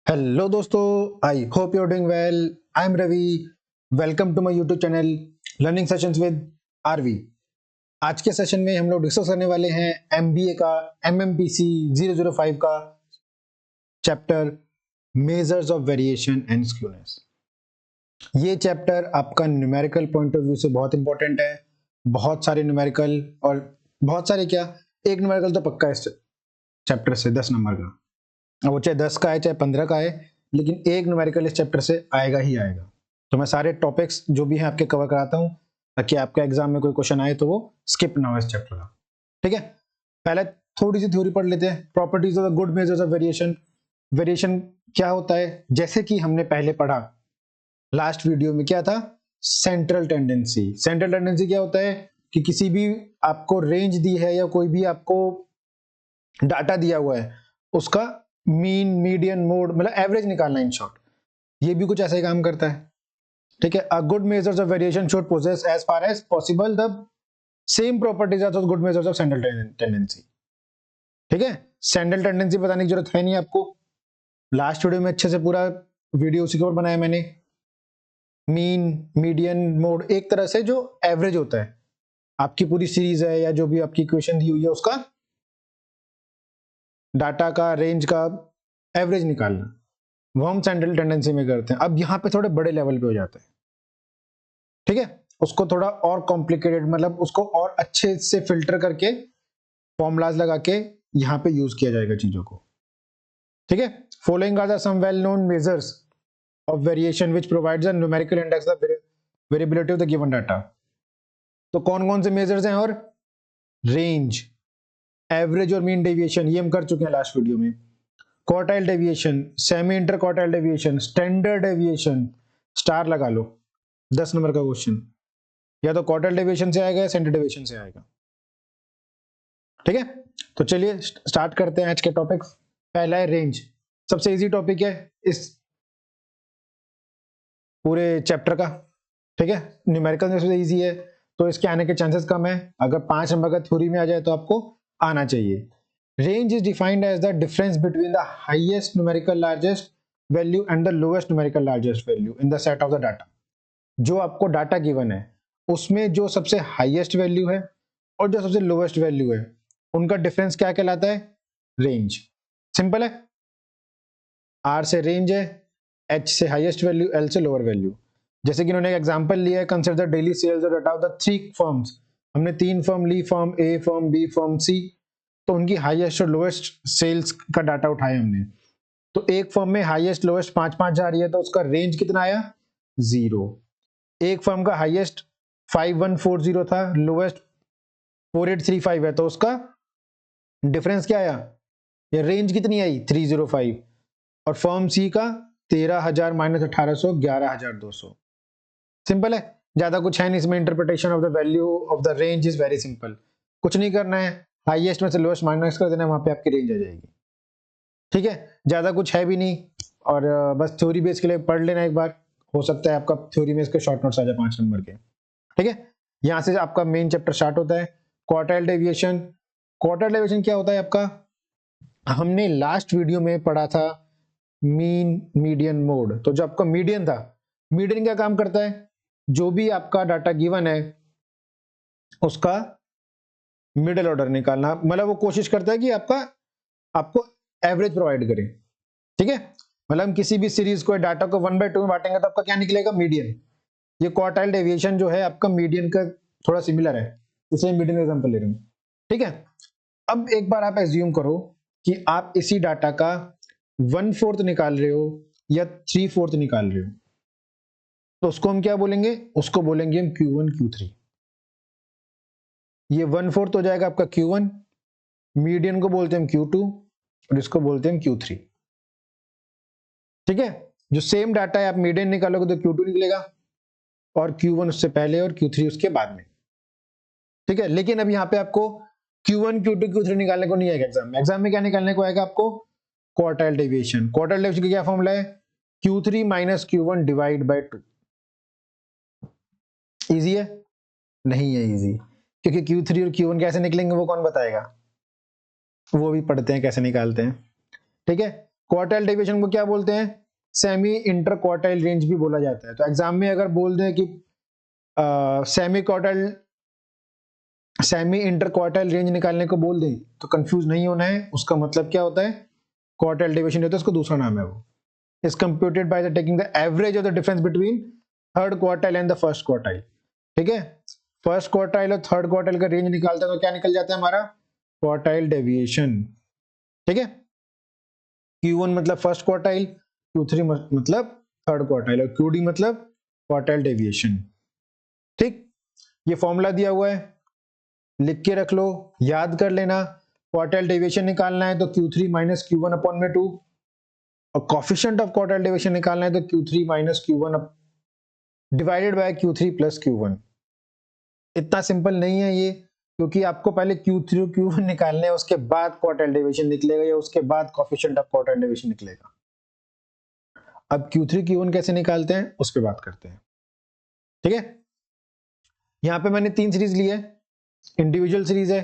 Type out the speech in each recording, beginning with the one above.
Hello दोस्तों, I hope you are doing well. I am Ravi. Welcome to my YouTube channel learning sessions with RV. आज के session में हम लोग discuss करने वाले हैं एमबीए का एमएमपीसी 005 का chapter measures of variation and skewness. ये चैप्टर आपका न्यूमेरिकल पॉइंट ऑफ व्यू से बहुत इंपॉर्टेंट है। बहुत सारे न्यूमेरिकल और बहुत सारे क्या, एक न्यूमेरिकल तो पक्का है इस चैप्टर से 10 नंबर का। अब वो चाहे 10 का है चाहे 15 का है, लेकिन एक न्यूमेरिकल इस चैप्टर से आएगा ही आएगा। तो मैं सारे टॉपिक्स जो भी हैं आपके कवर कराता हूं, ताकि आपका एग्जाम में कोई क्वेश्चन आए तो वो स्किप ना हो इस चैप्टर का। ठीक है, पहले थोड़ी सी थ्योरी पढ़ लेते हैं। Properties of the good measures of variation. Variation क्या होता है, जैसे कि हमने पहले पढ़ा लास्ट वीडियो में, क्या था सेंट्रल टेंडेंसी। सेंट्रल टेंडेंसी क्या होता है कि किसी भी आपको रेंज दी है या कोई भी आपको डाटा दिया हुआ है, उसका मीन मीडियन मोड मतलब एवरेज निकालना इन शॉर्ट। ये भी कुछ ऐसा ही काम करता है। ठीक है, a good measures of variation should possess as far as possible the same properties as good measures of central tendency. ठीक है, सेंट्रल टेंडेंसी बताने की जरूरत है नहीं आपको, लास्ट वीडियो में अच्छे से पूरा वीडियो उसी के ऊपर बनाया मैंने। मीन मीडियन मोड एक तरह से जो एवरेज होता है, आपकी पूरी सीरीज है या जो भी आपकी इक्वेशन दी हुई है उसका डाटा का रेंज का एवरेज निकालना, वो हम सेंट्रल टेंडेंसी में करते हैं। अब यहां पे थोड़े बड़े लेवल पे हो जाता है। ठीक है, उसको थोड़ा और कॉम्प्लिकेटेड, मतलब उसको और अच्छे से फिल्टर करके फॉर्मुलाज लगा के यहां पे यूज किया जाएगा चीजों को। ठीक है, following are the some well known measures of variation which provides a numerical index the variability of the given data. तो कौन कौन से मेजर्स हैं? और रेंज, एवरेज और मीन डेविएशन, ये हम कर चुके हैं लास्ट वीडियो में। Quartile deviation, semi inter quartile deviation, standard deviation, star लगा लो, 10 नंबर का क्वेश्चन या तो क्वार्टाइल डेविएशन से आएगा या स्टैंडर्ड डेविएशन से आएगा। ठीक है, तो चलिए स्टार्ट करते हैं आज के टॉपिक्स। पहला है रेंज, सबसे इजी टॉपिक है इस पूरे चैप्टर का। ठीक है, न्यूमेरिकल में सबसे इजी है, तो इसके आने के चांसेस कम है। अगर 5 नंबर का थ्योरी में आ जाए तो आपको आना चाहिए। Range is defined as the difference between the highest numerical largest value and the lowest numerical largest value in the set of the data. जो आपको डाटा गिवन है उसमें जो सबसे हाईएस्ट वैल्यू है और जो सबसे लोएस्ट वैल्यू है, उनका डिफरेंस क्या कहलाता है? रेंज। सिंपल है, आर से रेंज है, एच से हाईएस्ट वैल्यू, एल से लोअर वैल्यू। जैसे कि इन्होंने एक एग्जांपल लिया है, consider daily sales of data of the 3 firms. हमने 3 फर्म ली, firm A, firm B, firm C, तो उनकी हाईएस्ट और लोएस्ट सेल्स का डाटा उठाया हमने। तो एक फर्म में हाईएस्ट लोएस्ट 5-5 जा रही है, तो उसका रेंज कितना आया? 0। एक फर्म का हाईएस्ट 5140 था, लोएस्ट 4835 है, तो उसका डिफरेंस क्या आया या रेंज कितनी आई? 305। और फर्म सी का 13,000 माइनस 1800, 11,200। सिंपल है, ज्यादा कुछ है नहीं इसमें। Interpretation of the value of the range is very simple, कुछ नहीं करना है, हाईएस्ट में से लोएस्ट माइनस कर देना, वहां पे आपकी रेंज आ जाएगी। ठीक है, ज्यादा कुछ है भी नहीं, और बस थ्योरी बेस के लिए पढ़ लेना एक बार, हो सकता है आपका थ्योरी में इसके शॉर्ट नोट्स आ जाए 5 नंबर के। ठीक है, यहां से आपका मेन चैप्टर स्टार्ट होता है। Quartile deviation. क्वार्टाइल डेविएशन क्या होता है आपका? हमने लास्ट वीडियो में पढ़ा था मीन मीडियन मोड। तो जो आपका मीडियन था, मीडियन क्या काम करता है? जो भी आपका डाटा गिवन है उसका मिडिल ऑर्डर निकालना, मतलब वो कोशिश करता है कि आपको एवरेज प्रोवाइड करे। ठीक है, मतलब हम किसी भी सीरीज को डाटा को 1/2 में बांटेंगे तो आपका क्या निकलेगा? मीडियन। ये क्वार्टाइल डेविएशन जो है आपका मीडियन का थोड़ा सिमिलर है, इसलिए मीडियन एग्जांपल ले रहा हूं। ठीक है, अब एक बार आप एज्यूम करो कि आप इसी डाटा का 1/4 निकाल रहे हो या 3/4 निकाल रहे हो, तो उसको हम क्या बोलेंगे? उसको बोलेंगे हम Q1 Q3। ये 1/4 हो जाएगा आपका Q1, मीडियन को बोलते हैं हम Q2 और इसको बोलते हैं हम Q3। ठीक है, जो सेम डाटा है आप मीडियन निकालोगे तो Q2 निकलेगा, और Q1 उससे पहले और Q3 उसके बाद में। ठीक है, लेकिन अब यहाँ पे आपको Q1 Q2 Q3 निकालने को नहीं आएगा एग्जाम में। एग्जाम में क्या निकालने को आएगा आपको? Quartile deviation. क्वार्टाइल डेविएशन का क्या फॉर्मूला है? Q3 minus Q1 divide by 2। Easy है? नहीं है इजी, क्योंकि Q3 और Q1 कैसे निकलेंगे वो कौन बताएगा? वो भी पढ़ते हैं कैसे निकालते हैं। ठीक है, क्वार्टाइल डेविएशन को क्या बोलते हैं? सेमी इंटर क्वार्टाइल रेंज भी बोला जाता है। तो एग्जाम में अगर बोल दें कि सेमी इंटर क्वार्टाइल रेंज निकालने को बोल दें तो कंफ्यूज नहीं होना है, उसका मतलब क्या होता है? क्वार्टाइल डेविएशन होता है, उसको दूसरा नाम है वो। Is computed by the taking the average of the difference between third quartile and the first quartile. ठीक है, फर्स्ट क्वार्टाइल और थर्ड क्वार्टाइल का रेंज निकालता है तो क्या निकल जाता है हमारा? Quartile deviation. ठीक है, Q1 मतलब फर्स्ट क्वार्टाइल, Q3 मतलब थर्ड क्वार्टाइल और QD मतलब क्वार्टाइल डेविएशन। ठीक, ये फॉर्मूला दिया हुआ है, लिख के रख लो, याद कर लेना। क्वार्टाइल डेविएशन निकालना है तो Q3 माइनस Q1 अपॉन में 2, और कोफिशिएंट ऑफ क्वार्टाइल डेविएशन निकालना है तो Q3 minus Q1 divided by Q3 plus Q1। इतना सिंपल नहीं है ये, क्योंकि आपको पहले Q3 और Q1 निकालने हैं, उसके बाद क्वार्टाइल डेविएशन निकलेगा या उसके बाद कोफिशिएंट ऑफ क्वार्टाइल डेविएशन निकलेगा। अब Q3 Q1 कैसे निकालते हैं उस पर बात करते हैं। ठीक है, यहां पे मैंने 3 सीरीज ली है, इंडिविजुअल सीरीज है,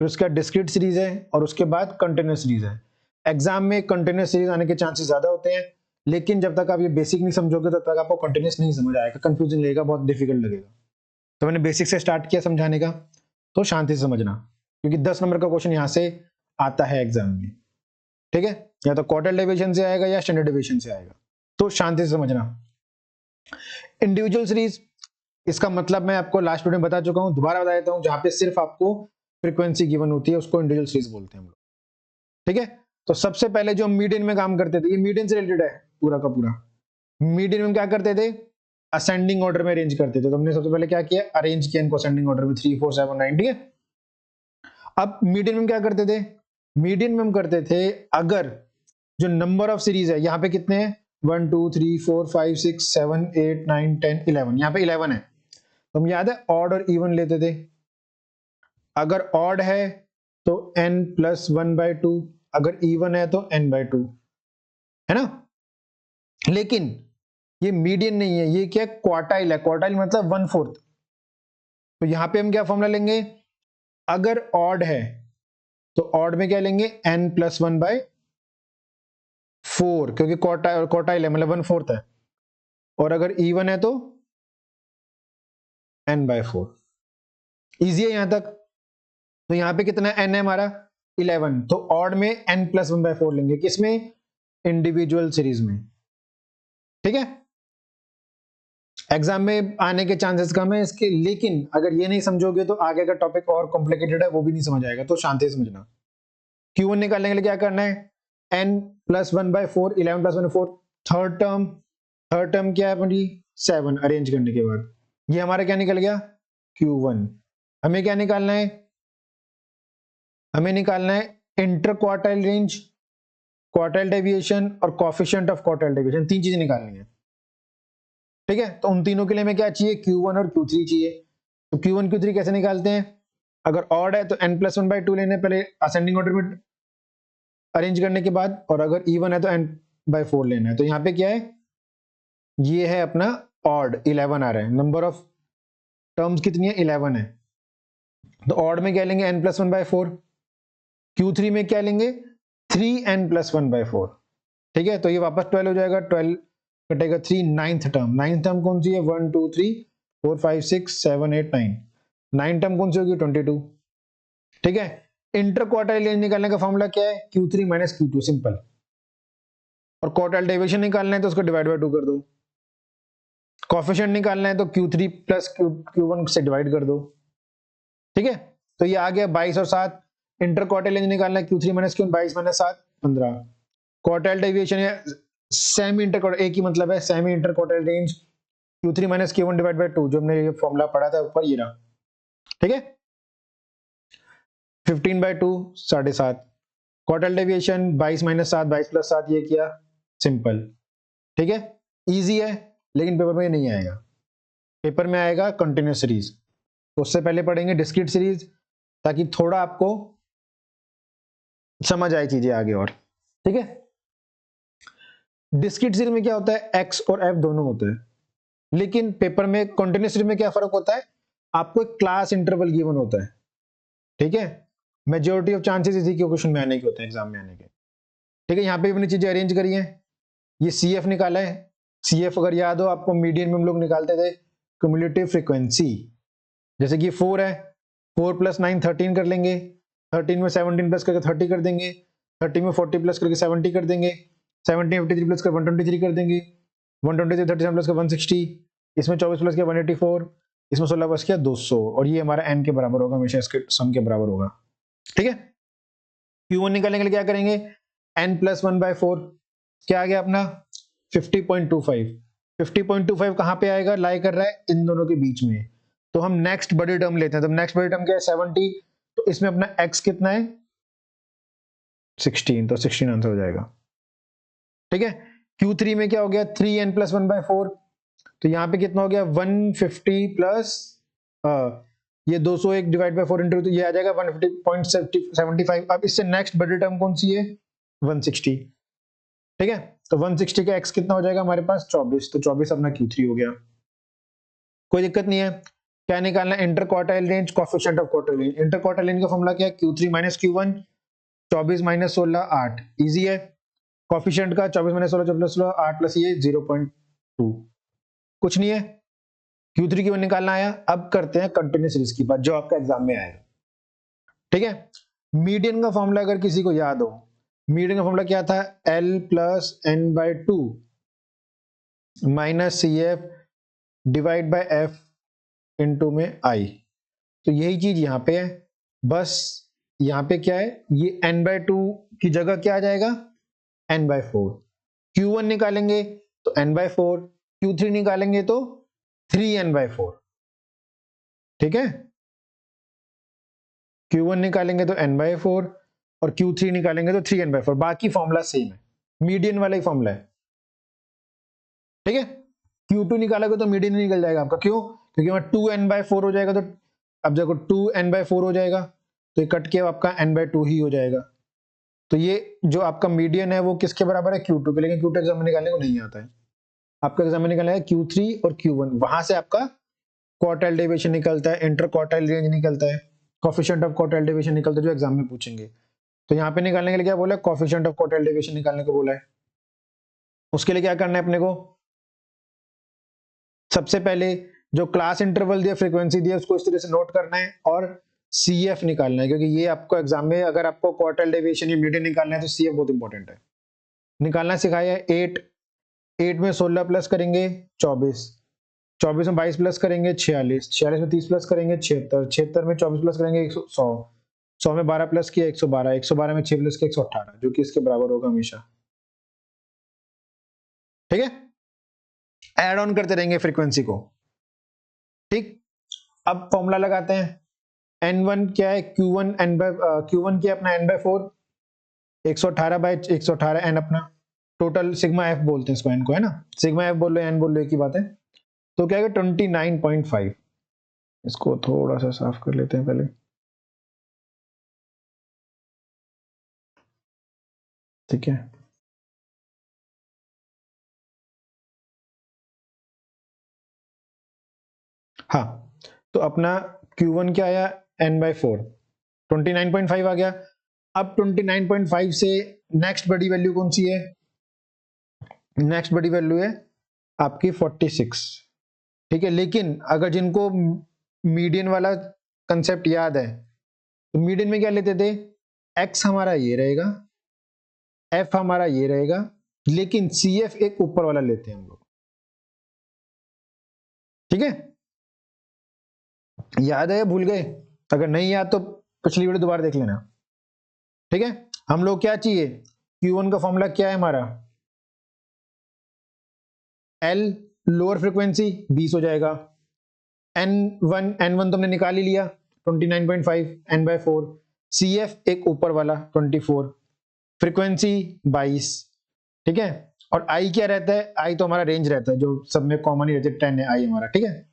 फिर उसका डिस्क्रीट सीरीज है और उसके बाद कंटिन्यूअस सीरीज है। एग्जाम में कंटिन्यूअस सीरीज आने के चांसेस ज्यादा होते हैं, लेकिन जब तक आप ये बेसिक नहीं समझोगे तब तक आपको कंटिन्यूअस नहीं समझ आएगा, कंफ्यूजिंग लगेगा, बहुत डिफिकल्ट लगेगा। तो मैंने बेसिक से स्टार्ट किया समझाने का, तो शांति से समझना, क्योंकि 10 नंबर का क्वेश्चन यहां से आता है एग्जाम में। ठीक है, या तो क्वार्टाइल डेविएशन से आएगा या स्टैंडर्ड डेविएशन से आएगा, तो शांति से समझना। इंडिविजुअल सीरीज, इसका मतलब मैं आपको लास्ट वीडियो में बता चुका हूं, दोबारा बता देता हूं, जहां पे सिर्फ आपको फ्रीक्वेंसी गिवन होती है उसको इंडिविजुअल सीरीज बोलते हैं हम लोग। ठीक है, तो सबसे पहले जो हम मीडियन में काम करते थे, ये मीडियन से रिलेटेड है पूरा का पूरा। मीडियन में क्या करते थे? असेंडिंग ऑर्डर में अरेंज करते थे। तो हमने सबसे पहले क्या किया? अरेंज किया इनको असेंडिंग ऑर्डर में 3 4 7 9। ठीक है, अब मीडियन में क्या करते थे? मीडियन में हम करते थे, अगर जो नंबर ऑफ सीरीज है, यहाँ पे कितने हैं? 1 2 3 4 5 6 7 8 9 10 11, यहाँ पे 11 है, तो हम याद है ऑड और इवन लेते थे। अगर ऑड है तो n प्लस 1/2, अगर इवन है तो n/2, है ना? लेकिन ये मीडियन नहीं है, ये क्या क्वार्टाइल है। क्वार्टाइल मतलब 1/4। तो यहां पे हम क्या फॉर्मूला लेंगे? अगर ऑड है तो ऑड में क्या लेंगे? n प्लस 1/4, क्योंकि क्वार्टाइल है मतलब 1/4 है, और अगर इवन है तो n/4। इजी है यहां तक। तो यहां पे कितना n है हमारा? 11। तो ऑड में n प्लस 1/4 लेंगे, किसमें? इंडिविजुअल सीरीज में। ठीक है, एग्जाम में आने के चांसेस कम है इसके, लेकिन अगर ये नहीं समझोगे तो आगे का टॉपिक और कॉम्प्लिकेटेड है, वो भी नहीं समझ आएगा, तो शांति से समझना। Q1 निकालने के लिए क्या करना है? n plus 1/4, 11 plus 1/4। Third term क्या है अपनी? 7, अरेंज करने के बाद ये हमारा क्या निकल गया? Q1। हमें क्या निकालना है? हमें निकालना है inter quartile range, quartile deviation और कोफिशिएंट ऑफ क्वार्टाइल डेविएशन, 3 चीजें निकालनी है। ठीक है, तो उन तीनों के लिए हमें क्या चाहिए? Q1 और Q3 चाहिए। तो Q1 Q3 कैसे निकालते हैं? अगर ऑड है तो n प्लस 1/2 लेने, पहले असेंडिंग ऑर्डर में अरेंज करने के बाद, और अगर इवन है तो n/4 लेना है। तो यहाँ पे क्या है? ये है अपना ऑड, 11 आ रहा है, नंबर ऑफ टर्म्स कितनी है? 11 है। तो ऑड में क्या लेंगे? n plus 1/4। Q3 में क्या लेंगे? 3n plus 1/4। ठीक है, तो ये वापस 12 हो जाएगा, 12 कटेगा 3, नाइन्थ टर्म कौन सी है? 1 2 3 4 5 6 7 8 9, 9 टर्म कौन सी होगी? 22। ठीक है, इंटर क्वार्टाइल रेंज निकालने का फॉर्मूला क्या है? Q3 minus Q2, simple. और क्वार्टाइल डेविएशन निकालना है तो उसको डिवाइड बाय 2 कर दो। कोफिशिएंट निकालना है तो Q3 प्लस Q1 से डिवाइड कर दो। ठीक है, तो ये आ गया 22 और 7। इंटर क्वार्टाइल रेंज निकालना है Q3 minus Q1, 22 minus 7 15। Quartile deviation है सेमी इंटर क्वार्टाइल, एक ही मतलब है, semi inter quartile range Q3 minus Q1 divide by 2, जो हमने ये फॉर्मूला पढ़ा था ऊपर, ये रहा। ठीक है, 15/2 7.5। क्वार्टाइल डेविएशन 22 माइनस 7, 22 प्लस 7, ये किया, सिंपल। ठीक है, इजी है, लेकिन पेपर में नहीं आएगा। पेपर में आएगा कंटिन्यूअस सीरीज। तो उससे पहले पढ़ेंगे डिस्क्रीट सीरीज, ताकि थोड़ा आपको समझ आए चीजें आगे और। ठीक है, डिस्क्रीट सीरीज में क्या होता है? x और f दोनों होते हैं, लेकिन पेपर में कंटिन्यूअस सीरीज में क्या फर्क होता है? आपको एक क्लास इंटरवल गिवन होता है। ठीक है, मेजॉरिटी ऑफ चांसेस इसी के क्वेश्चन में आने के होते हैं, एग्जाम में आने के। ठीक है, यहाँ पे अपनी चीजें अरेंज करी है। ये CF निकाला है। CF अगर याद हो आपको, मीडियन में हम लोग निकालते थे क्यूमुलेटिव फ्रीक्वेंसी। जैसे कि 4 है, 4 + 9 13 कर लेंगे, 13 में 17 प्लस करके 30 कर देंगे, 30 में 40 प्लस करके 70 कर देंगे, 70 में 53 प्लस कर 123 कर देंगे, 123 37 प्लस कर 160, इसमें 24 प्लस किया 184, इसमें 16 प्लस किया 200, और ये हमारा n के बराबर होगा, हमेशा इसके सम के बराबर होगा। ठीक है, Q1 निकालने के लिए क्या करेंगे, n + 1/4, क्या आ गया अपना 50.25। 50.25 कहां पे आएगा, लाई कर रहा है इन दोनों के बीच में। तो हम नेक्स्ट बड़ी टर्म लेते हैं। तो नेक्स्ट बड़ी टर्म क्या है 70, तो इसमें अपना x कितना है 16, तो 16 आंसर हो जाएगा। ठीक है, Q3 में क्या हो गया 3n + 1/4, तो यहाँ पे कितना हो गया 150 प्लस ये 201 डिवाइड बाय 4 इंटू, तो ये आ जाएगा 150.75। अब इससे नेक्स्ट बड़ी टर्म कौन सी है 160। ठीक है, तो 160 का x कितना हो जाएगा हमारे पास 24, तो 24 अपना Q3 हो गया। कोई दिक्कत नहीं है। क्या निकालना है, inter quartile range, coefficient of quartile range. Inter quartile range का फॉर्मूला क्या है, Q3 - Q1, 24 - 16 8, इजी है। कोएफिशिएंट का 24 - 16 24 16 8 प्लस ये 0.2, कुछ नहीं है। Q3 Q1 निकालना आया। अब करते हैं कंटिन्यूस सीरीज की बात, जो आपका एग्जाम में आएगा। ठीक है, मीडियन का फॉर्मूला अगर किसी को याद हो, मीडियन का फॉर्मूला क्या था, L + n/2 - CF divide by F into में I। तो यही चीज यहाँ पे है, बस यहाँ पे क्या है, ये n/2 की जगह क्या आ जाएगा n/4। Q1 निकालेंगे तो n/4, Q3 निकालेंगे तो 3n/4। ठीक है, Q1 निकालेंगे तो n/4 और Q3 निकालेंगे तो 3n/4, बाकी फॉर्मूला सेम है, मीडियन वाला ही फॉर्मूला है। ठीक है, Q2 निकालोगे तो मीडियन निकल जाएगा आपका, क्यों, क्योंकि वहां 2n/4 हो जाएगा। तो अब देखो 2n/4 हो जाएगा, तो ये कट के आपका n/2 ही हो जाएगा। तो ये जो आपका मीडियन है वो किसके बराबर है, Q2 के, लेकिन Q2 एग्जाम में निकालने को नहीं आता है। आपका एग्जाम में निकालना है Q3 और Q1, वहां से आपका क्वार्टाइल डेविएशन निकलता है, इंटर क्वार्टाइल रेंज निकलता है, कोएफिशिएंट ऑफ क्वार्टाइल डेविएशन निकलता है, जो एग्जाम में पूछेंगे। तो यहाँ पे निकालने के लिए क्या बोला है, कोएफिशिएंट ऑफ क्वार्टाइल डेविएशन निकालने को बोला है। उसके लिए क्या करना है अपने को, सबसे पहले जो क्लास इंटरवल दिया, फ्रीक्वेंसी दिया, उसको इस तरह से नोट करना है और CF निकालना है, क्योंकि ये आपको एग्जाम में अगर आपको क्वार्टाइल डेविएशन या मीडियन निकालना है तो CF बहुत इंपॉर्टेंट है। निकालना सिखाया है 8 में 16 प्लस करेंगे 24, 24 में 22 प्लस करेंगे 46, 46 में 30 प्लस करेंगे 76, 76 में 24 प्लस करेंगे 100, 100 में 12 प्लस किया 112, 112 में 6 प्लस किया 118, जो कि इसके बराबर होगा हमेशा। ठीक है, ऐड ऑन करते रहेंगे फ्रीक्वेंसी को। ठीक, अब फॉर्मूला लगाते हैं। n1 क्या है, Q1 Q1 क्या अपना n/4, 118/118 n अपना टोटल, सिग्मा f बोलते हैं इसको, n को, है ना, सिग्मा f बोल लो n बोल लो, एक ही बात है। तो क्या है 29.5। इसको थोड़ा सा साफ कर लेते हैं पहले। ठीक है, हाँ, तो अपना Q1 क्या आया n/4, 29.5 आ गया। अब 29.5 से नेक्स्ट बड़ी वैल्यू कौन सी है, नेक्स्ट बड़ी वैल्यू है आपकी 46। ठीक है, लेकिन अगर जिनको मीडियन वाला कंसेप्ट याद है, तो मीडियन में क्या लेते थे, x हमारा ये रहेगा, f हमारा ये रहेगा, लेकिन CF एक ऊपर वाला लेते हैं हम लोग। ठीक है, याद है या भूल गए, अगर नहीं याद तो पिछली वीडियो दोबारा देख लेना। ठीक है, हम लोग क्या चाहिए, Q1 का फॉर्मूला क्या है हमारा, L लोअर फ्रीक्वेंसी 20 हो जाएगा, n1 तो हमने निकाल ही लिया 29.5 n/4, CF एक ऊपर वाला 24, फ्रीक्वेंसी 22। ठीक है, और I क्या रहता है, I तो हमारा रेंज रहता है, जो सब में कॉमन ही रहता है, 10 है I हमारा। ठीक है,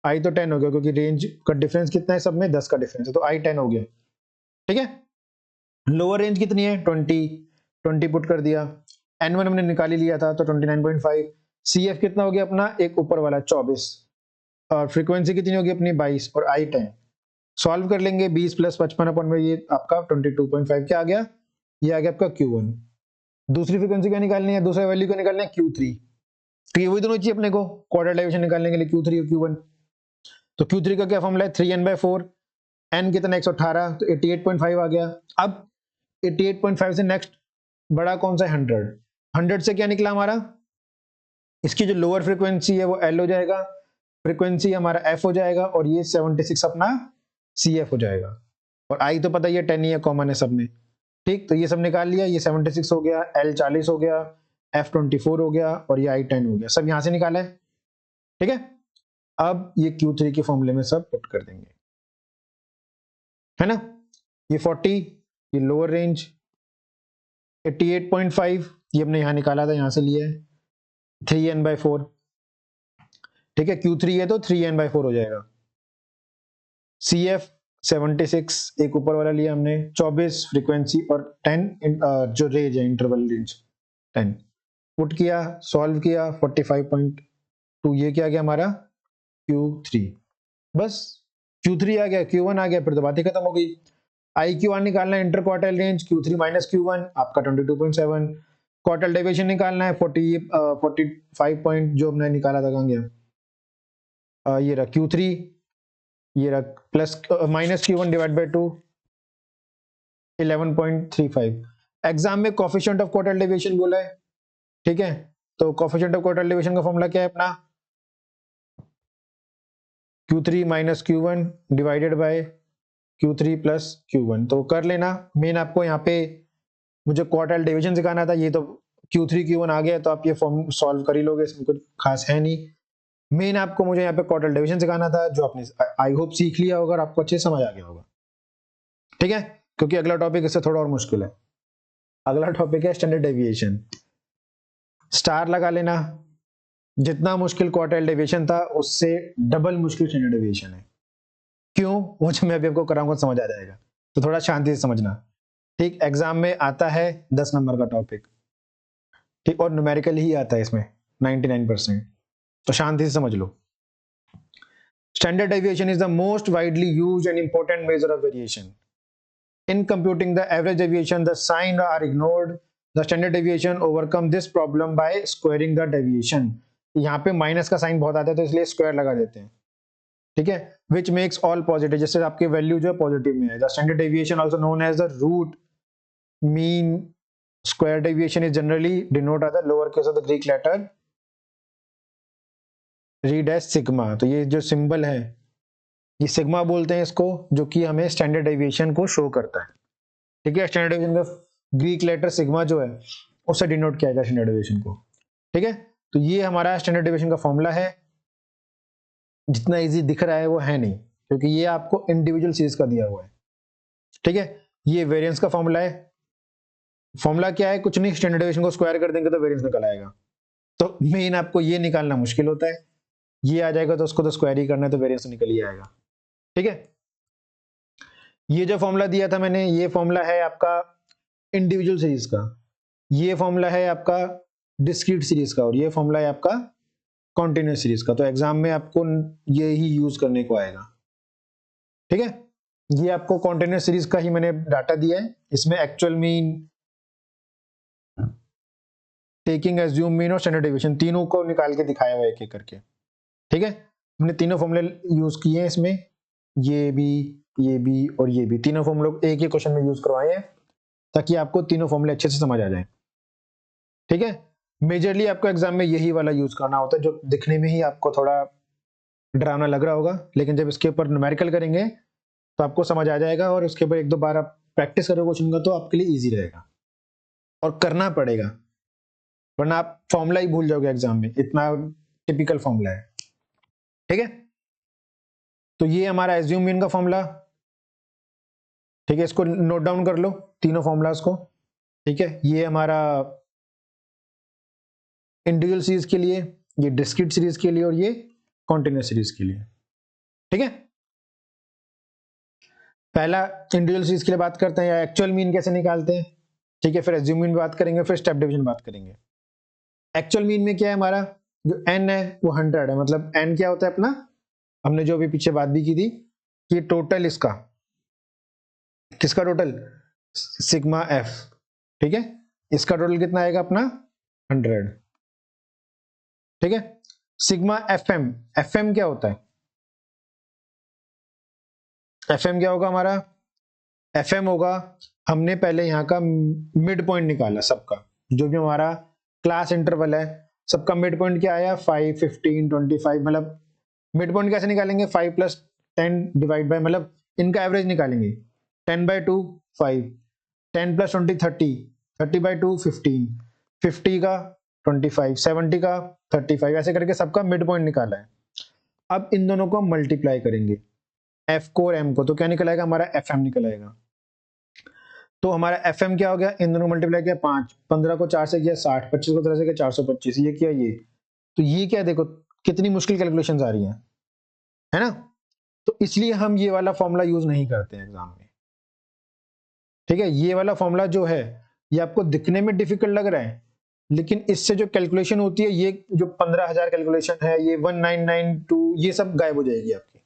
I तो 10 हो गया, क्योंकि रेंज का डिफरेंस कितना है, सब में 10 का डिफरेंस है, तो I 10 हो गया। ठीक है, लोअर रेंज कितनी है 20 पुट कर दिया, n1 हमने निकाल ही लिया था, तो 29.5, CF कितना हो गया अपना एक ऊपर वाला 24, और फ्रीक्वेंसी कितनी होगी अपनी 22, और I 10। सॉल्व कर लेंगे 20 + 55 अपन में, ये आपका 22.5 क्या आ गया, ये आ गया आपका Q1। दूसरी फ्रीक्वेंसी क्या निकालनी है, दूसरा वैल्यू क्या निकालना है, Q3। तो ये वही दोनों चाहिए अपने को क्वार्टर डेविएशन निकालने के लिए, Q3 और Q1। तो Q3 का क्या फॉर्मूला है, 3n/4, n कितना 118, तो 88.5 आ गया। अब 88.5 से नेक्स्ट बड़ा कौन सा है, 100। 100 से क्या निकला हमारा, इसकी जो लोअर फ्रीक्वेंसी है वो L हो जाएगा, फ्रीक्वेंसी हमारा F हो जाएगा, और ये 76 अपना CF हो जाएगा। और I तो पता ही है 10 ही है, कॉमन है सब में। ठीक, तो ये सब निकाल लिया, ये 76 हो गया, L 40 हो गया, F 24 हो गया, और ये I 10 हो गया, सब यहां से निकाला है। ठीक है, अब ये Q3 के फॉर्मूले में सब पुट कर देंगे, है ना। ये 40, ये लोअर रेंज, 88.5 ये हमने यहां निकाला था, यहां से लिया है, 3n/4। ठीक है, Q3 है तो 3n/4 हो जाएगा। CF 76 एक ऊपर वाला लिया हमने, 24 फ्रीक्वेंसी, और 10 जो रेंज है, इंटरवल रेंज 10 पुट किया, सॉल्व किया, 45.2 ये क्या आ गया हमारा, Q3। बस Q3 आ गया, Q1 आ गया, फिर तो बात ही खत्म हो गई। IQ1 निकालना है, inter quartile range, Q3 minus Q1 आपका 22.7। क्वार्टाइल डेविएशन निकालना है, 45 पॉइंट जो हमने निकाला था, कहाँ गया, ये रहा Q3, ये रहा plus minus Q1 divide by 2, 11.35। Exam में कोफिशिएंट ऑफ क्वार्टाइल डेविएशन बोला है। ठीक है, तो कोफिशिएंट ऑफ क्वार्टाइल डेविएशन का फॉर्मूला क्या है अपना, Q3 minus Q1 divided by Q3 plus Q1। तो कर लेना, मेन आपको यहाँ पे मुझे क्वार्टाइल डिवीजन सिखाना था, ये तो Q3 Q1 आ गया, तो आप ये फॉर्म सॉल्व कर ही लोगे, इसमें कुछ खास है नहीं। मेन आपको मुझे यहाँ पे क्वार्टाइल डिवीजन सिखाना था, जो आपने आई होप सीख लिया होगा और आपको अच्छे समझ आ गया होगा। ठीक है, क्योंकि अगला टॉपिक इससे थोड़ा और मुश्किल है। अगला टॉपिक है स्टैंडर्ड डेविएशन। स्टार लगा लेना, जितना मुश्किल क्वार्टाइल डेविएशन था उससे डबल मुश्किल स्टैंडर्ड डेविएशन है। क्यों, वो जो मैं अभी आपको कराऊंगा समझ आ जाएगा, तो थोड़ा शांति से समझना। ठीक, एग्जाम में आता है 10 नंबर का टॉपिक, ठीक, और न्यूमेरिकल ही आता है इसमें 99%, तो शांति से समझ लो। Standard deviation is the most widely used and important measure of variation. In computing the average deviation, the sign are ignored. The standard deviation overcome this problem by squaring the deviation. यहाँ पे minus का sign बहुत आता है, तो इसलिए square लगा देते हैं। ठीक है, which makes all positive, जैसे आपकी वैल्यू जो है पॉजिटिव में है। The standard deviation also known as the root mean square deviation is generally denoted as the lower case of the Greek letter read as sigma। तो ये जो symbol है, ये सिग्मा बोलते हैं इसको, जो कि हमें स्टैंडर्ड डेविएशन को शो करता है। ठीक है, स्टैंडर्ड डेविएशन का ग्रीक लेटर सिग्मा जो है उससे डिनोट किया जाएगा स्टैंडर्ड डेविएशन को। ठीक है, तो ये हमारा स्टैंडर्ड डेविएशन का फॉर्मूला है। जितना इजी दिख रहा है वो है नहीं, क्योंकि ये आपको इंडिविजुअल सीरीज का दिया हुआ है। ठीक है, ये वेरिएंस का फॉर्मूला है। फॉर्मूला क्या है, कुछ नहीं, स्टैंडर्ड डेविएशन को स्क्वायर कर देंगे तो वेरिएंस निकल आएगा। तो मेन आपको ये निकालना मुश्किल होता है, ये आ जाएगा तो उसको तो स्क्वायर ही करना है, तो वेरिएंस निकल ही आएगा। ठीक है, ये जो फॉर्मूला दिया था मैंने, ये फॉर्मूला है आपका इंडिविजुअल सीरीज का, ये फॉर्मूला है आपका डिस्क्रीट सीरीज का, और ये फॉर्मूला है आपका कॉन्टिन्यूअस सीरीज का। तो एग्जाम में आपको ये ही यूज करने को आएगा। ठीक है, ये आपको कॉन्टिन्यूअस सीरीज का ही मैंने डाटा दिया है, इसमें actual mean, taking assume mean और स्टैंडर्ड डेविएशन तीनों को निकाल के दिखाया हुआ है एक एक करके। ठीक है, हमने तीनों फॉर्मूले यूज किए हैं इसमें, ये भी और ये भी, तीनों फॉर्मूले एक ही क्वेश्चन में यूज करवाए हैं, ताकि आपको तीनों फॉर्मूले अच्छे से समझ आ जाए। ठीक है, मेजरली आपको एग्जाम में यही वाला यूज करना होता है, जो दिखने में ही आपको थोड़ा डरावना लग रहा होगा, लेकिन जब इसके ऊपर न्यूमेरिकल करेंगे तो आपको समझ आ जाएगा, और उसके ऊपर एक दो बार आप प्रैक्टिस करोगे क्वेश्चन का, तो आपके लिए इजी रहेगा, और करना पड़ेगा, वरना आप फॉर्मूला ही भूल जाओगे एग्जाम में, इतना टिपिकल फॉर्मूला है। ठीक है, तो ये हमारा एज्यूम मीन का फॉर्मूला। ठीक है, इसको नोट डाउन कर लो तीनों फॉर्मूलाज को। ठीक है, ये हमारा इंडिविजुअल सीरीज के लिए, ये डिस्क्रीट सीरीज के लिए, और ये कॉन्टिन्यूअस सीरीज के लिए। ठीक है, पहला इंडिविजुअल सीरीज के लिए बात करते हैं, या एक्चुअल मीन कैसे निकालते हैं। ठीक है, फिर एज्यूम मीन बात करेंगे, फिर स्टेप डिवीजन बात करेंगे। एक्चुअल मीन में क्या है, हमारा जो n है वो 100 है, मतलब n क्या होता है अपना, हमने जो अभी पीछे बात भी की थी, कि टोटल इसका, किसका टोटल, सिग्मा f। ठीक है, इसका टोटल कितना आएगा अपना 100, ठीक है। सिग्मा FM, FM क्या होता है, FM क्या होगा हमारा, FM होगा, हमने पहले यहाँ का मिड पॉइंट निकाला सबका, जो भी हमारा क्लास इंटरवल है सबका मिड पॉइंट क्या आया 5, 15, 25, मतलब मिड पॉइंट कैसे निकालेंगे 5 + 10 डिवाइड बाय, मतलब इनका एवरेज निकालेंगे 10/2 5, 10 + 20 30, 30/2 15, 50 का 25, 70 का 35, ऐसे करके सबका मिड पॉइंट निकाला है। अब इन दोनों को मल्टीप्लाई करेंगे, F को और M को, तो क्या निकल आएगा हमारा FM निकल आएगा। तो हमारा FM क्या हो गया, इन दोनों को मल्टीप्लाई किया 5, 15 को 4 से किया 60, 25 को 3 से किया 425, ये किया ये, तो ये क्या देखो कितनी मुश्किल कैलकुलेशंस आ रही हैं, है ना। तो इसलिए हम ये वाला फॉर्मूला यूज नहीं करते हैं एग्जाम में, ठीक है। ये वाला फॉर्मूला जो है ये आपको दिखने में डिफिकल्ट लग रहा है, लेकिन इससे जो कैलकुलेशन होती है, ये जो 15,000 कैलकुलेशन है, ये 1992 ये सब गायब हो जाएगी आपकी,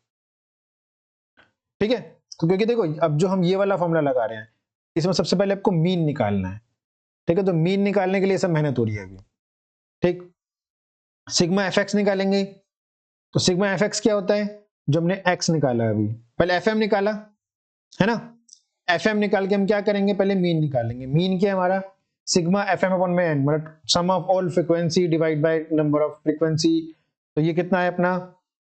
ठीक है। तो क्योंकि देखो अब जो हम ये वाला फॉर्मूला लगा रहे हैं, इसमें सबसे पहले आपको मीन निकालना है, ठीक है। तो मीन निकालने के लिए सब मेहनत हो रही है अभी, ठीक। सिग्मा FX निकालेंगे, तो सिग्मा FX क्या होता है, जो हमने x निकाला अभी, पहले FM निकाला, है ना। FM निकाल के हम क्या करेंगे, पहले मीन निकालेंगे। मीन क्या है हमारा, सिग्मा FM/n, मतलब sum of all frequency divide by number of frequency. तो ये कितना है अपना,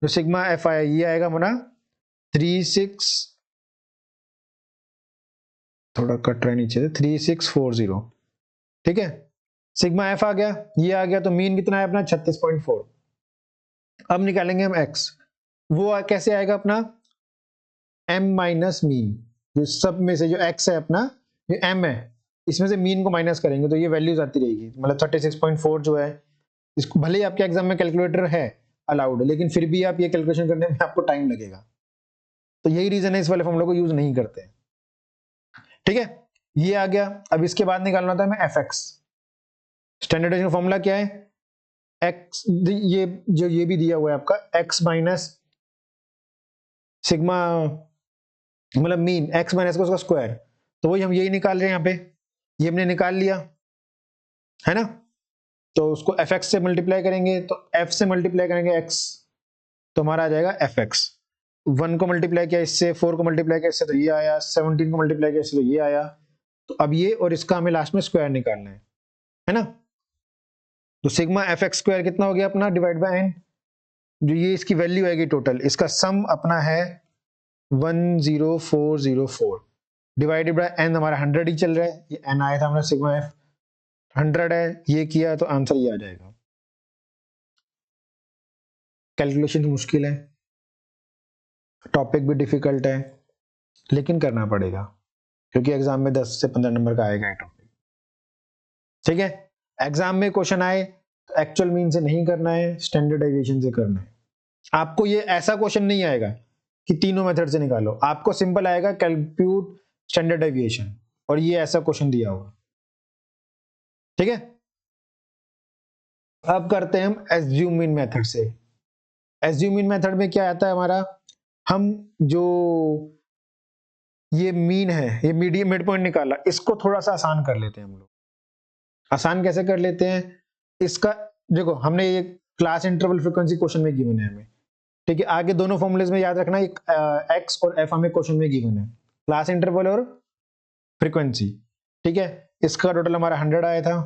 जो सिग्मा F आया ये आएगा हमारा 36, थोड़ा कट रहा है नीचे से, 3640, ठीक है। सिग्मा F आ गया, ये आ गया, तो मीन कितना है अपना 36.4। अब निकालेंगे हम x, वो कैसे आएगा अपना m माइनस मीन, जो सब में से जो x है अपना, ये m है, इसमें से मीन को माइनस करेंगे तो ये वैल्यूज आती रहेगी, मतलब 36.4 जो है, इसको भले ही आपके एग्जाम में कैलकुलेटर है अलाउड, लेकिन फिर भी आप ये कैलकुलेशन करने में आपको टाइम लगेगा, तो यही रीजन है इस वाले फॉर्मूला को यूज नहीं करते हैं, ठीक है। ये आ गया। अब इसके बाद निकालना था हमें fx, स्टैंडर्डाइजेशन फॉर्मूला क्या है, x, ये जो ये भी दिया हुआ है आपका x माइनस सिग्मा, मतलब मीन x माइनस का उसका स्क्वायर, तो वही हम यही निकाल रहे हैं यहाँ पे, ये हमने निकाल लिया, है ना। तो उसको fx से मल्टीप्लाई करेंगे, तो f से मल्टीप्लाई करेंगे x, तो हमारा आ जाएगा fx। 1 को मल्टीप्लाई किया इससे, 4 को मल्टीप्लाई किया इससे, तो ये आया, 17 को मल्टीप्लाई किया इससे, तो ये आया। तो अब ये और इसका हमें लास्ट में स्क्वायर निकालना है ना। तो सिग्मा FX स्क्वायर कितना हो गया अपना, डिवाइड बाय n, जो ये इसकी वैल्यू आएगी टोटल, इसका सम अपना है 10404, डिवाइडेड बाय n हमारा 100 ही चल रहा है, ये n आया था हमारा सिग्मा F 100 है, ये किया तो आंसर ये आ जाएगा। कैलकुलेशन मुश्किल है, टॉपिक भी डिफिकल्ट है, लेकिन करना पड़ेगा, क्योंकि एग्जाम में 10 से 15 नंबर का आएगा ये टॉपिक, ठीक है। एग्जाम में क्वेश्चन आए तो एक्चुअल मीन से नहीं करना है, स्टैंडर्ड डेविएशन से करना है। आपको ये ऐसा क्वेश्चन नहीं आएगा कि तीनों मेथड से निकालो, आपको सिंपल आएगा कैलकुलेट स्टैंडर्ड डेविएशन, और ये ऐसा क्वेश्चन दिया होगा, ठीक है। अब करते हैं हम एज्यूम मीन मेथड से। एज्यूम मीन मेथड में क्या आता है हमारा, हम जो ये मीन है, ये मीडियम मिड पॉइंट निकाला, इसको थोड़ा सा आसान कर लेते हैं हम लोग। आसान कैसे कर लेते हैं, इसका देखो हमने ये क्लास इंटरवल फ्रीक्वेंसी क्वेश्चन में गिवन है हमें, ठीक है। आगे दोनों फॉर्मूलेज में याद रखना, एक x और f हमें क्वेश्चन में गिवन है, क्लास इंटरवल और फ्रीक्वेंसी, ठीक है। इसका टोटल हमारा 100 आया था,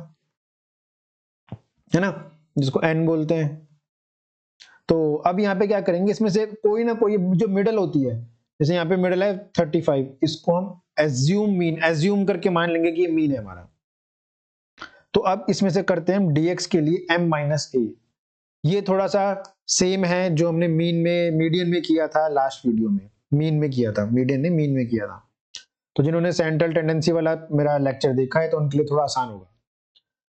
है ना, जिसको n बोलते हैं। तो अब यहाँ पे क्या करेंगे, इसमें से कोई ना कोई जो मिडल होती है, जैसे यहाँ पे मिडल है 35, इसको हम एज्यूम करके मान लेंगे कि ये मीन है हमारा। तो अब इसमें से करते हैं हम dx के लिए m माइनस a, ये थोड़ा सा सेम है जो हमने मीडियन में किया था लास्ट वीडियो में, मीन में किया था, मीडियन ने मीन में किया था। तो जिन्होंने सेंट्रल टेंडेंसी वाला मेरा लेक्चर देखा है तो उनके लिए थोड़ा आसान होगा।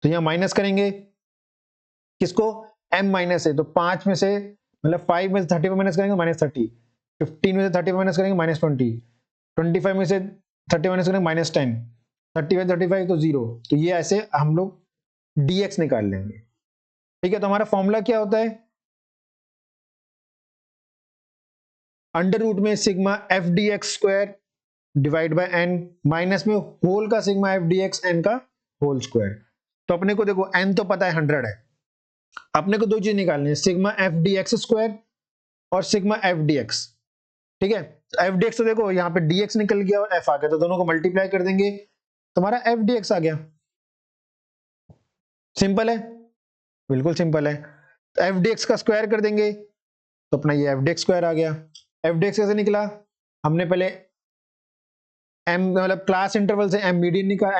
तो यहाँ माइनस करेंगे किसको, m माइनस है, तो 5 में से मतलब 5 में से 30 माइनस करेंगे -30, 15 में से 30 माइनस करेंगे -20, 25 में से 30 माइनस करेंगे -10, 35 35 तो 0, तो ये ऐसे हम लोग dx निकाल लेंगे, ठीक है। तो हमारा फॉर्मूला क्या होता है, अंडर रूट में sigma f dx square divide by n, minus में होल का सिग्मा f dx n का होल स्क्वायर। तो अपने को देखो n तो पता है 100 है, अपने को दो चीज निकालनी है, sigma F D x square और सिग्मा एफ डी एक्स। ठीक है, तो एफ डी एक्स तो देखो यहाँ पे dx निकल गया और f आ गया, तो दोनों को मल्टीप्लाई कर देंगे, तुम्हारा एफ डी एक्स आ गया। सिंपल है, बिल्कुल सिंपल है। तो एफ डी एक्स का स्क्वायर कर देंगे तो अपना ये एफ डी एक्स स्क्वायर आ गया। एफ डी एक्स कैसे निकला, हमने पहले m मतलब क्लास इंटरवल से m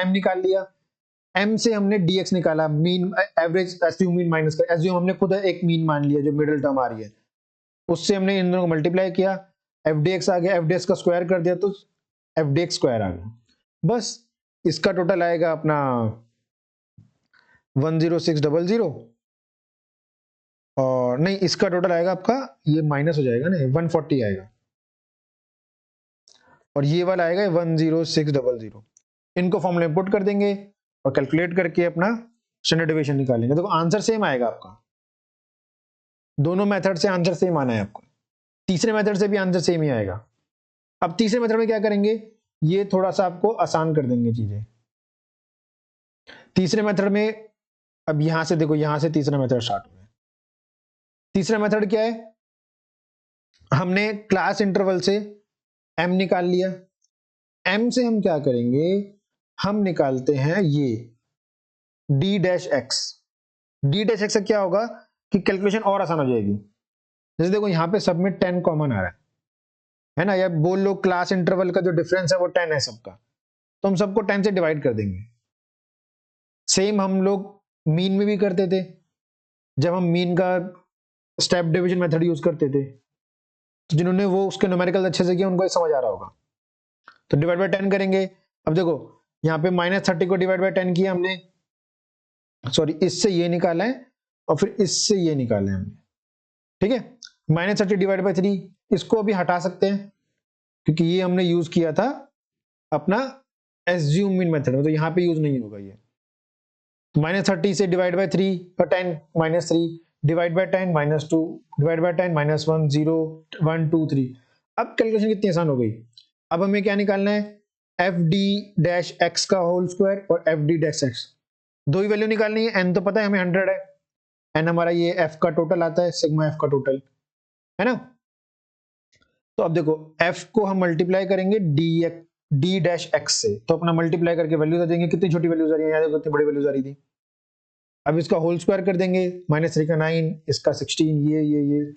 निकाल लिया, m से हमने dx निकाला, mean average assume mean minus कर, एज्यूम हमने खुद एक मीन मान लिया जो मिडिल टर्म आ रही है, उससे हमने इन दोनों को मल्टीप्लाई किया, एफ डी एक्स आ गया, एफ डी एक्स का स्क्वायर कर दिया तो एफ डी एक्स स्क्वायर आ गया। बस इसका टोटल आएगा अपना 10600, और नहीं इसका टोटल आएगा आपका, ये माइनस हो जाएगा ना, 140 आएगा, और ये वाला आएगा 10600। इनको फॉर्मूले में पुट कर देंगे और कैलकुलेट करके अपना स्टैंडर्ड डेविएशन निकालेंगे। देखो आंसर सेम आएगा आपका, दोनों मेथड से आंसर सेम आना है आपको, तीसरे मेथड से भी आंसर सेम ही आएगा। अब तीसरे मेथड में क्या करेंगे, ये थोड़ा सा आपको आसान कर देंगे चीजें। तीसरे मेथड में अब यहां से देखो, यहां से तीसरा मेथड स्टार्ट हो गया। तीसरा मेथड क्या है, हमने क्लास इंटरवल से m निकाल लिया, m से हम क्या करेंगे, हम निकालते हैं ये d dash x। d dash x से क्या होगा कि कैलकुलेशन और आसान हो जाएगी। जैसे देखो यहाँ पे सब में 10 कॉमन आ रहा है ना, या बोल लो क्लास इंटरवल का जो डिफरेंस है वो 10 है सबका, तो हम सबको 10 से डिवाइड कर देंगे। सेम हम लोग मीन में भी करते थे, जब हम मीन का स्टेप डिवीजन मेथड यूज करते थे, तो जिन्होंने वो उसके न्यूमेरिकल अच्छे से किया उनको समझ आ रहा होगा। तो डिवाइड बाय 10 करेंगे। अब देखो यहाँ पे -30 को डिवाइड बाय 10 किया हमने, सॉरी इससे ये निकाला है और फिर इससे ये निकाला है हमने, ठीक है। -30 डिवाइड बाय 3, इसको भी हटा सकते हैं क्योंकि ये हमने यूज किया था अपना एज्यूम मीन मेथड में, तो यहाँ पे यूज नहीं होगा ये। -30 से डिवाइड बाय 3 पर 10 -3 डिवाइड बाय 10 -2 डिवाइड बाय 10 -1 0 1 2 3। अब कैलकुलेशन कितनी आसान हो गई। अब हमें क्या निकालना है, एफ डी डैश एक्स का होल स्क्वायर और एफ डी डैश एक्स, दो ही वैल्यू निकालनी है। एन तो पता है हमें 100 है, एन हमारा ये एफ का टोटल आता है, सिग्मा एफ का टोटल है ना। तो अब देखो एफ को हम मल्टीप्लाई करेंगे डी डैश एक्स से, तो अपना मल्टीप्लाई करके वैल्यूज आ जाएंगे। कितनी छोटी वैल्यूज आ रही है, यहाँ देखो कितनी बड़ी वैल्यूज आ रही थी। अब इसका होल स्क्वायर कर देंगे, -3 का 9, इसका 16, ये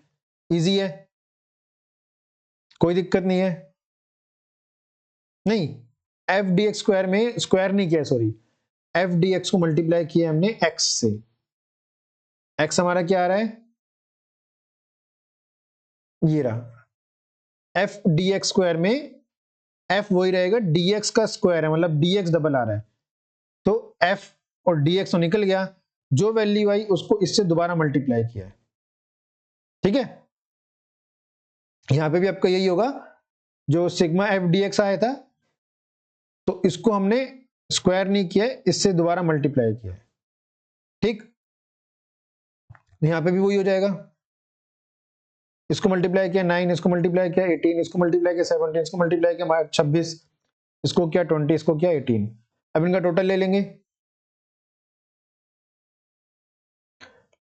इजी है, कोई दिक्कत नहीं है। नहीं, एफ डी एक्स स्क्वायर में स्क्वायर नहीं किया, सॉरी, एफ डी एक्स को मल्टीप्लाई किया हमने एक्स से। एक्स हमारा क्या आ रहा है, ये रहा, एफ डी एक्स स्क्वायर में एफ वही रहेगा, डी एक्स का स्क्वायर है, मतलब डी एक्स डबल आ रहा है, तो एफ और डी एक्स तो निकल गया, जो वैल्यू आई उसको इससे दोबारा मल्टीप्लाई किया है, ठीक है। यहां पे भी आपका यही होगा, जो सिग्मा एफ डी एक्स आया था तो इसको हमने स्क्वायर नहीं किया, इससे दोबारा मल्टीप्लाई किया है, ठीक। यहां पे भी वही हो जाएगा, इसको मल्टीप्लाई किया 9, इसको मल्टीप्लाई किया 18, इसको मल्टीप्लाई किया 17, इसको मल्टीप्लाई किया 26, इसको क्या 20, इसको क्या 18। अब इनका टोटल ले लेंगे,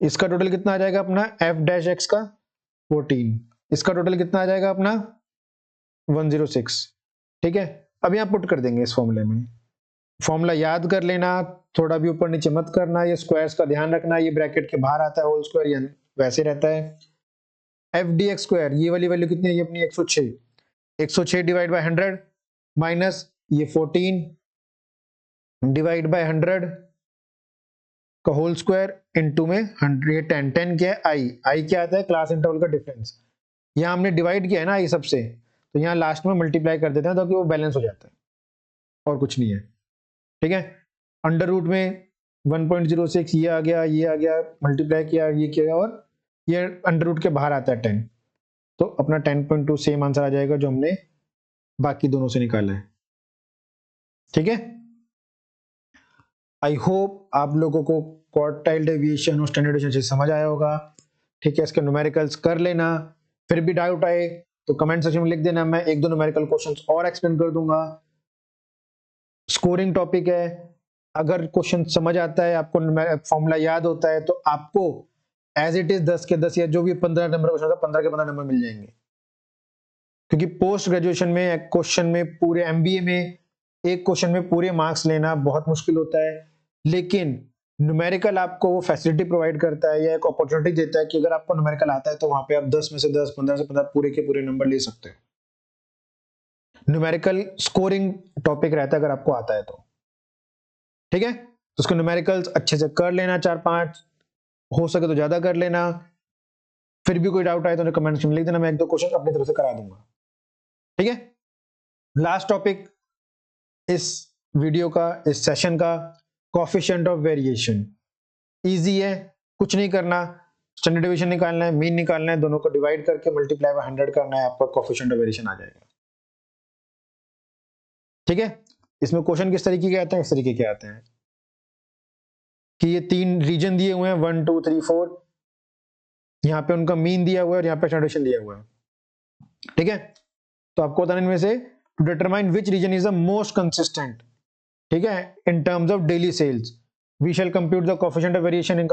इसका टोटल कितना आ जाएगा अपना एफ डैश एक्स का 14, इसका टोटल कितना आ जाएगा अपना 106, ठीक है। अब यहाँ पुट कर देंगे इस फॉर्मूले में, फॉर्मूला याद कर लेना, थोड़ा भी ऊपर नीचे मत करना, ये स्क्वायर्स का ध्यान रखना, ये ब्रैकेट के बाहर आता है होल स्क्वायर, या वैसे रहता है। एफ डी एक्स स्क्वायर, ये वाली वैल्यू कितनी है, ये अपनी 106, 106 डिवाइड बाय 100 माइनस ये 14 डिवाइड बाय 100 का होल स्क्वायर इनटू में 100, ये 10, 10 क्या है आई क्या आता है, क्लास इंटरवल का डिफरेंस। यहाँ हमने डिवाइड किया है ना ये सबसे, तो यहाँ लास्ट में मल्टीप्लाई कर देते हैं ताकि वो बैलेंस हो जाता है, और कुछ नहीं है, ठीक है। अंडर रूट में 1.06 ये आ गया मल्टीप्लाई किया, ये किया, और ये अंडर रूट के बाहर आता है 10, तो अपना 10.2 सेम आंसर आ जाएगा जो हमने बाकी दोनों से निकाला है, ठीक है। आई होप आप लोगों को क्वार्टाइल डेविएशन और स्टैंडर्ड डेविएशन समझ आया होगा, ठीक है। इसके न्यूमेरिकल्स कर लेना, फिर भी डाउट आए तो कमेंट सेक्शन में लिख देना, मैं एक दो न्यूमेरिकल क्वेश्चंस और एक्सप्लेन कर दूंगा। स्कोरिंग टॉपिक है, अगर क्वेश्चन समझ आता है, आपको फॉर्मूला याद होता है, तो आपको एज इट इज 10 के 10 या जो भी 15 नंबर क्वेश्चन होता है 15 के 15 नंबर मिल जाएंगे। क्योंकि पोस्ट ग्रेजुएशन में क्वेश्चन में पूरे एमबीए में एक क्वेश्चन में पूरे मार्क्स लेना बहुत मुश्किल होता है, लेकिन न्यूमेरिकल आपको वो फैसिलिटी प्रोवाइड करता है या एक अपॉर्चुनिटी देता है कि अगर आपको न्यूमेरिकल आता है तो वहां पे आप 10 में से 10, 15 से 15 पूरे के पूरे नंबर ले सकते हो। न्यूमेरिकल स्कोरिंग टॉपिक रहता है अगर आपको आता है तो, ठीक है। तो उसको न्यूमेरिकल्स अच्छे से कर लेना, 4-5 हो सके तो ज्यादा कर लेना। फिर भी कोई डाउट आए तो कमेंट्स में लिख देना, मैं 1-2 क्वेश्चन अपनी तरफ से करा दूंगा, ठीक है। लास्ट टॉपिक इस वीडियो का, इस सेशन का, कोएफिशिएंट ऑफ वेरिएशन। इजी है, कुछ नहीं करना, स्टैंडर्ड डेविएशन निकालना है, मीन निकालना है, दोनों को डिवाइड करके मल्टीप्लाई बाय 100 करना है, आपका कोएफिशिएंट ऑफ वेरिएशन आ जाएगा, ठीक है। इसमें क्वेश्चन किस तरीके के आते हैं, इस तरीके के आते हैं कि ये 3 रीजन दिए हुए हैं 1 2 3 4, यहाँ पे उनका मीन दिया हुआ है और यहाँ पे स्टैंडर्ड डेविएशन दिया हुआ है, ठीक है। तो आपको बताना इनमें से to determine which region is the most consistent, ठीक है, in terms of daily sales we shall compute the coefficient of variation in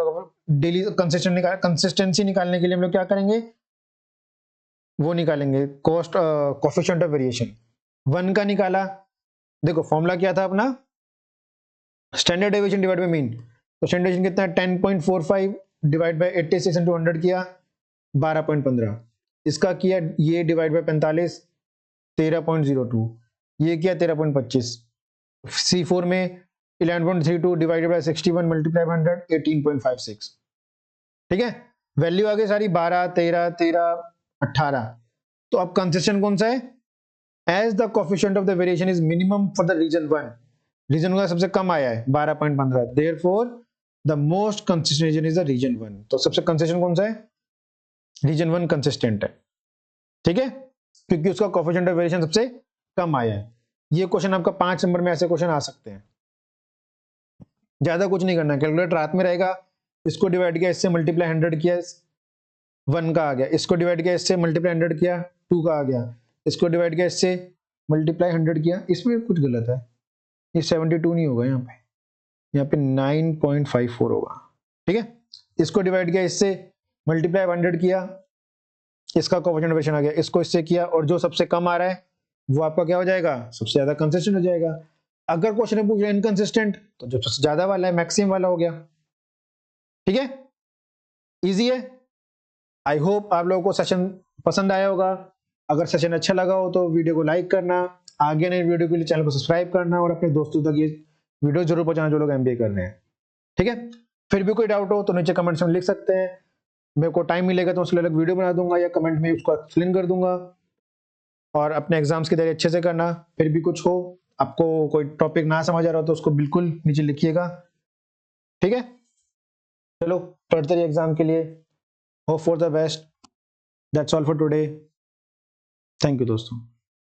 daily consistency निकालने के लिए हम लोग क्या करेंगे, वो निकालेंगे कोएफिशिएंट ऑफ वेरिएशन। 1 का निकाला, देखो फॉर्मूला क्या था अपना, standard deviation divide by mean. तो स्टैंडर्ड डेविएशन कितना है 10.45 डिवाइड बाय 86 into 100 किया 12.15, इसका किया ये डिवाइड बाय 45 13.02, ये किया 13.25, C4 में 11.32 डिवाइडेड बाय 61 मल्टीप्लाई बाय 100 18.56, ठीक है। वैल्यू आ गई सारी 12 13 13 18। तो अब कंसिस्टेंट कौन सा है, as the coefficient of the variation is minimum for the region 1, region 1 का सबसे कम आया है 12.15, therefore the most consistent region is the region 1। तो सबसे कंसिस्टेंट कौन सा है, रीजन 1 कंसिस्टेंट है, ठीक है, क्योंकि उसका कोएफिशिएंट ऑफ वेरिएशन सबसे कम आया है। ये क्वेश्चन आपका 5 नंबर में ऐसे क्वेश्चन आ सकते हैं, ज्यादा कुछ नहीं करना, कैलकुलेटर हाथ में रहेगा, इसको डिवाइड किया इससे मल्टीप्लाई 100 किया 1 का आ गया, इसको डिवाइड किया इससे मल्टीप्लाई 100 किया 2 का आ गया, इसको डिवाइड किया इससे मल्टीप्लाई 100 किया, इसमें कुछ गलत है, ये 72 नहीं होगा, यहाँ पे 9.54 होगा, ठीक है। इसको डिवाइड किया इससे मल्टीप्लाई 100 किया, इसका कोएफिशिएंट ऑफ वेरिएशन आ गया, इसको इससे किया और जो सबसे कम आ रहा है वो आपका क्या हो जाएगा, सबसे ज्यादा कंसिस्टेंट हो जाएगा। अगर क्वेश्चन में पूछ रहा है इनकंसिस्टेंट तो जो सबसे ज्यादा वाला है मैक्सिमम वाला हो गया, ठीक है, इजी है। आई होप आप लोगों को सेशन पसंद आया होगा। अगर सेशन अच्छा लगा हो तो वीडियो को लाइक करना, आगे नए वीडियो के लिए चैनल को सब्सक्राइब करना और अपने दोस्तों तक ये वीडियो जरूर पहुंचाना जो लोग एमबीए कर रहे हैं, ठीक है। फिर भी कोई डाउट हो तो नीचे कमेंट्स में लिख सकते हैं, मेरे को टाइम मिलेगा तो उसके लिए अलग वीडियो बना दूंगा या कमेंट में उसको एक्सप्लेन कर दूंगा। और अपने एग्जाम्स की तैयारी अच्छे से करना, फिर भी कुछ हो, आपको कोई टॉपिक ना समझ आ रहा हो तो उसको बिल्कुल नीचे लिखिएगा, ठीक है। चलो पढ़ते रहिए एग्जाम के लिए, hope for the best, that's all for today, thank you दोस्तों।